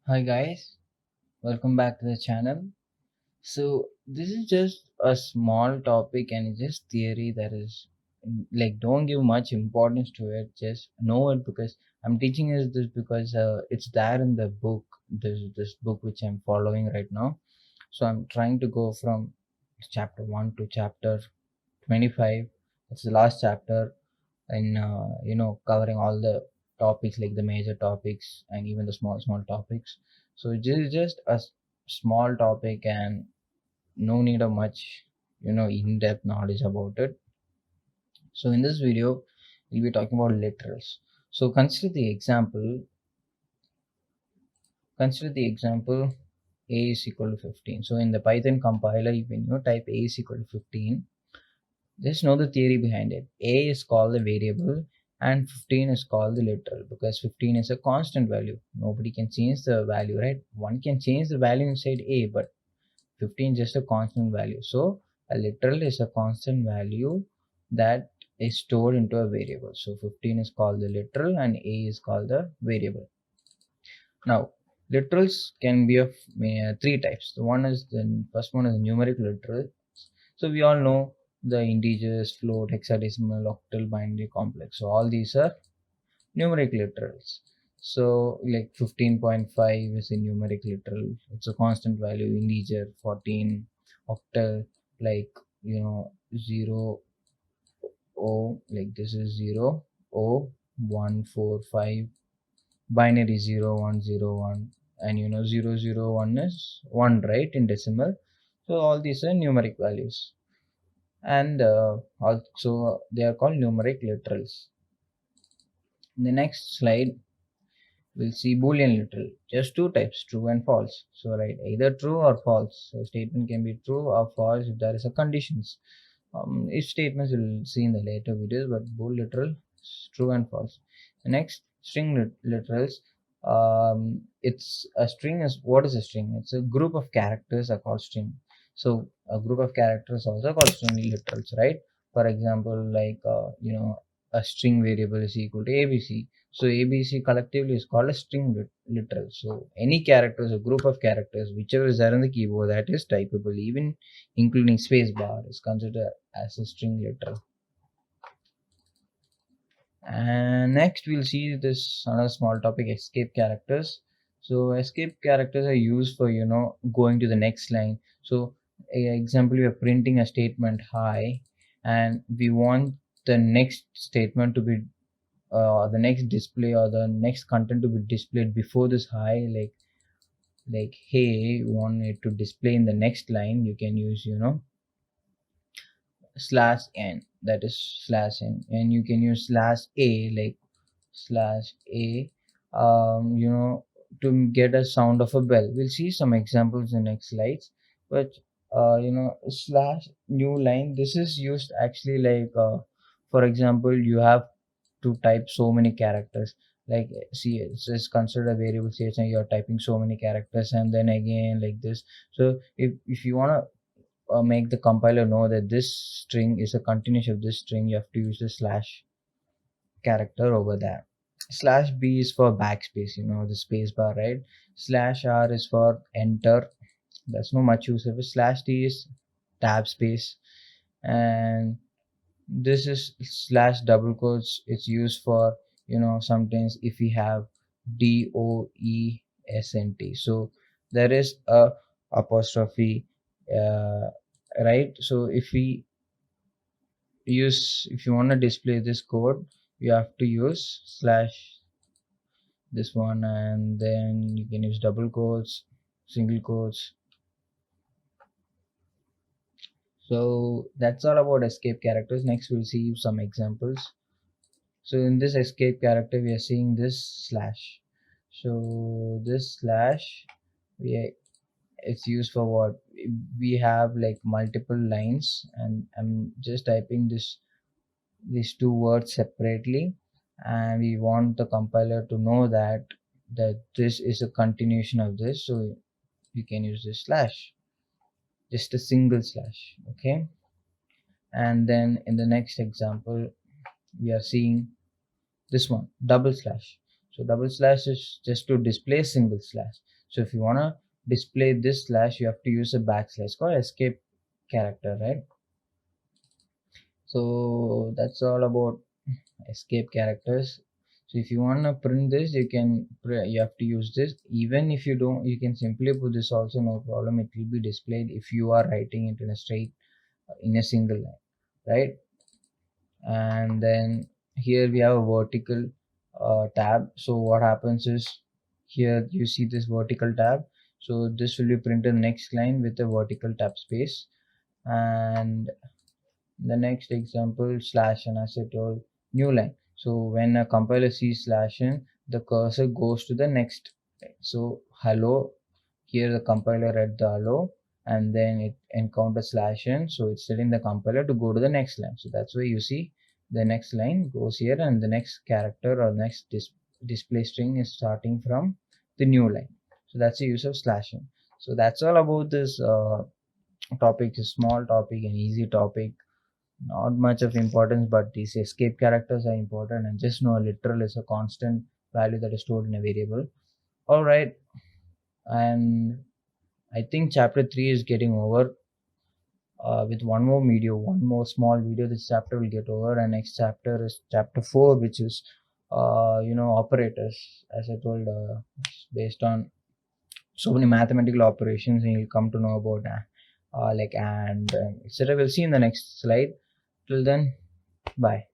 Hi guys, welcome back to the channel. So this is just a small topic and it's just theory that is like don't give much importance to it. Just know it because I'm teaching you this because it's there in the book. This book which I'm following right now. So I'm trying to go from chapter 1 to chapter 25. It's the last chapter and covering all the topics like the major topics and even the small topics. So this is just a small topic and no need of much in-depth knowledge about it. So in this video we'll be talking about literals. So consider the example a is equal to 15. So in the Python compiler, when you type a is equal to 15, just know the theory behind it. A is called the variable and 15 is called the literal because 15 is a constant value. Nobody can change the value, right? One can change the value inside A, but 15 is just a constant value. So a literal is a constant value that is stored into a variable. So 15 is called the literal and A is called the variable. Now, literals can be of three types. The first one is numeric literal. So we all know the integers, float, hexadecimal, octal, binary, complex. So all these are numeric literals. So like 15.5 is a numeric literal. It's a constant value integer. 14 octal, like 0 O, like this is 0 O 145, binary 0 1 0 1, and 0 0 1 is 1, right, in decimal. So all these are numeric values, and also they are called numeric literals. In the next slide we'll see Boolean literal. Just two types, true and false. So right, either true or false. So statement can be true or false if there is a conditions. If statements we'll see in the later videos, but bool literal is true and false. The next string literals. It's a string is what is a string? It's a group of characters are called string. So a group of characters also called string literals, right? For example, like a string variable is equal to ABC. So ABC collectively is called a string literal. So any characters, a group of characters, whichever is there on the keyboard, that is typable, even including space bar is considered as a string literal. And next we'll see this another small topic, escape characters. So escape characters are used for going to the next line. So example, we are printing a statement hi, and we want the next statement to be the next display or the next content to be displayed before this hi, like hey, you want it to display in the next line, you can use slash n, that is slash n, and you can use slash a, like slash a, to get a sound of a bell. We'll see some examples in next slides, but slash new line, this is used actually like for example, you have to type so many characters, like see, it's just consider a variable states and you're typing so many characters and then again like this. So if you want to make the compiler know that this string is a continuation of this string, you have to use the slash character over there. Slash b is for backspace, the space bar, right? Slash r is for enter, there's no much use of it. Slash d is tab space, and this is slash double quotes, it's used for sometimes if we have DOESNT, so there is a apostrophe, uh, right? So if you want to display this code, you have to use slash this one, and then you can use double quotes, single quotes. So that's all about escape characters. Next we'll see some examples. So in this escape character we are seeing this slash. So this slash, it's used for what? We have like multiple lines, and I'm just typing these two words separately, and we want the compiler to know that this is a continuation of this, so we can use this slash, just a single slash. Okay, and then in the next example we are seeing this one, double slash. So double slash is just to display single slash. So if you want to display this slash, you have to use a backslash. It's called escape character, right? So that's all about escape characters. So if you want to print this, you have to use this. Even if you don't, you can simply put this also, no problem. It will be displayed if you are writing it in a straight, in a single line, right? And then here we have a vertical tab. So what happens is, here you see this vertical tab, so this will be printed next line with a vertical tab space. And the next example, slash n, as I told, new line. So when a compiler sees slash n, the cursor goes to the next line. So hello, here the compiler read the hello, and then it encounters slash n, so it's telling the compiler to go to the next line. So that's why you see the next line goes here, and the next character or next display string is starting from the new line. So that's the use of slash n. So that's all about this topic. A small topic, an easy topic, not much of importance, but these escape characters are important. And just know a literal is a constant value that is stored in a variable. All right, and I think chapter 3 is getting over. With one more small video, this chapter will get over. And next chapter is chapter 4, which is operators. As I told, based on so many mathematical operations, and you'll come to know about like and etc. We'll see in the next slide. Till then, bye.